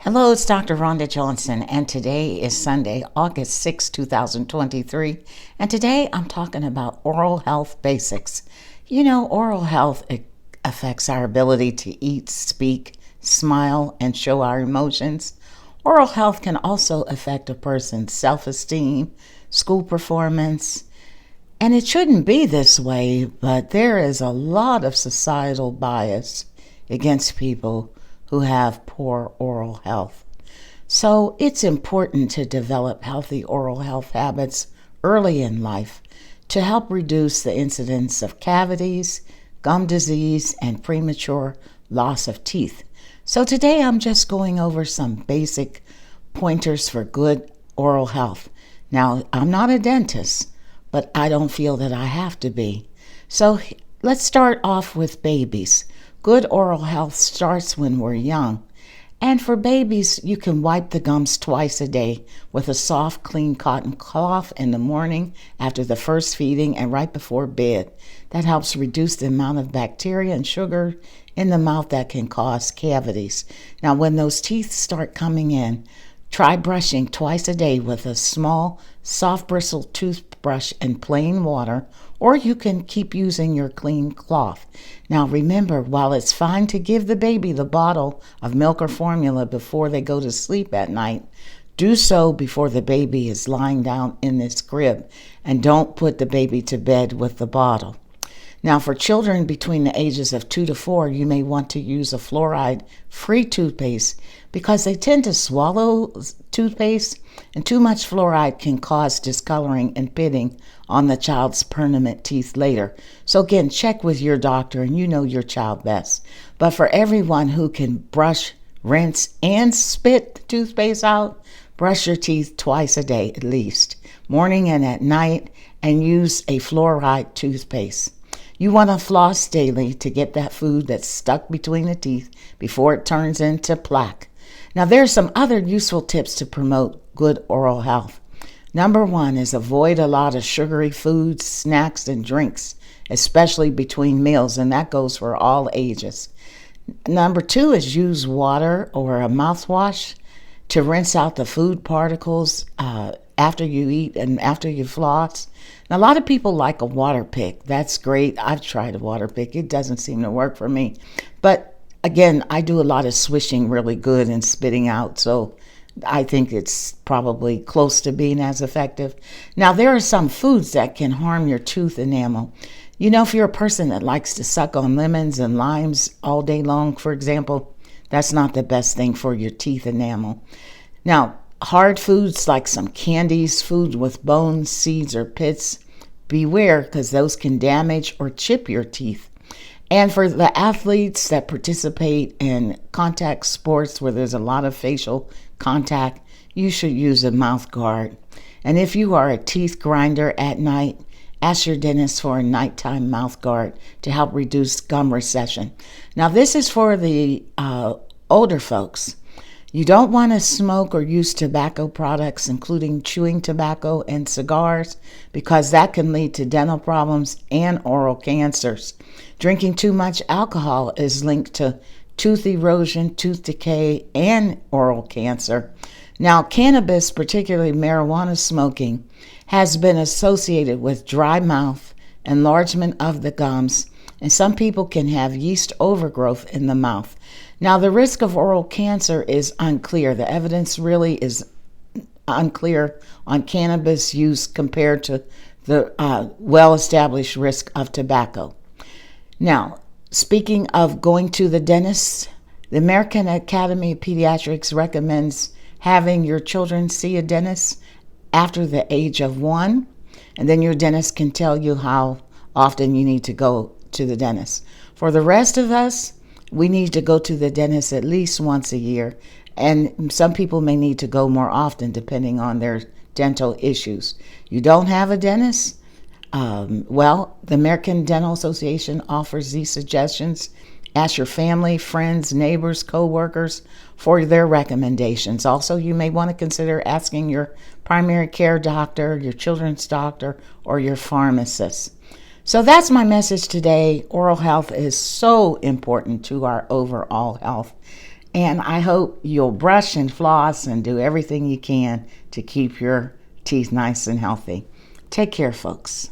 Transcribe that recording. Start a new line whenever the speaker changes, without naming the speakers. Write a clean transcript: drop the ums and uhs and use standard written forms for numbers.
Hello, it's Dr. Rhonda Johnson, and today is Sunday, August 6, 2023, and today I'm talking about oral health basics. You know, oral health affects our ability to eat, speak, smile, and show our emotions. Oral health can also affect a person's self-esteem, school performance, and it shouldn't be this way, but there is a lot of societal bias against people who have poor oral health. So it's important to develop healthy oral health habits early in life to help reduce the incidence of cavities, gum disease, and premature loss of teeth. So today I'm just going over some basic pointers for good oral health. Now, I'm not a dentist, but I don't feel that I have to be. So let's start off with babies. Good oral health starts when we're young. And for babies, you can wipe the gums twice a day with a soft, clean cotton cloth in the morning after the first feeding and right before bed. That helps reduce the amount of bacteria and sugar in the mouth that can cause cavities. Now, when those teeth start coming in, try brushing twice a day with a small, soft bristled toothbrush and plain water, or you can keep using your clean cloth. Now remember, while it's fine to give the baby the bottle of milk or formula before they go to sleep at night, do so before the baby is lying down in this crib, and don't put the baby to bed with the bottle. Now, for children between the ages of 2 to 4, you may want to use a fluoride-free toothpaste because they tend to swallow toothpaste, and too much fluoride can cause discoloring and pitting on the child's permanent teeth later. So again, check with your doctor, and you know your child best. But for everyone who can brush, rinse, and spit the toothpaste out, brush your teeth twice a day at least, morning and at night, and use a fluoride toothpaste. You want to floss daily to get that food that's stuck between the teeth before it turns into plaque. Now, there are some other useful tips to promote good oral health. Number 1 is avoid a lot of sugary foods, snacks, and drinks, especially between meals, and that goes for all ages. Number 2 is use water or a mouthwash to rinse out the food particles after you eat and after you floss. Now, a lot of people like a water pick. That's great. I've tried a water pick. It doesn't seem to work for me. But again, I do a lot of swishing really good and spitting out, so I think it's probably close to being as effective. Now, there are some foods that can harm your tooth enamel. You know, if you're a person that likes to suck on lemons and limes all day long, for example, that's not the best thing for your teeth enamel. Now, hard foods like some candies, food with bones, seeds, or pits, beware because those can damage or chip your teeth. And for the athletes that participate in contact sports where there's a lot of facial contact, you should use a mouth guard. And if you are a teeth grinder at night, ask your dentist for a nighttime mouth guard to help reduce gum recession. Now, this is for the older folks. You don't want to smoke or use tobacco products, including chewing tobacco and cigars, because that can lead to dental problems and oral cancers. Drinking too much alcohol is linked to tooth erosion, tooth decay, and oral cancer. Now, cannabis, particularly marijuana smoking, has been associated with dry mouth, enlargement of the gums, and some people can have yeast overgrowth in the mouth. Now, the risk of oral cancer is unclear. The evidence really is unclear on cannabis use compared to the well-established risk of tobacco. Now, speaking of going to the dentist, the American Academy of Pediatrics recommends having your children see a dentist after the age of 1, and then your dentist can tell you how often you need to go to the dentist. For the rest of us, we need to go to the dentist at least once a year, and some people may need to go more often depending on their dental issues. You don't have a dentist? Well, the American Dental Association offers these suggestions. Ask your family, friends, neighbors, co-workers for their recommendations. Also, you may want to consider asking your primary care doctor, your children's doctor, or your pharmacist. So that's my message today. Oral health is so important to our overall health. And I hope you'll brush and floss and do everything you can to keep your teeth nice and healthy. Take care, folks.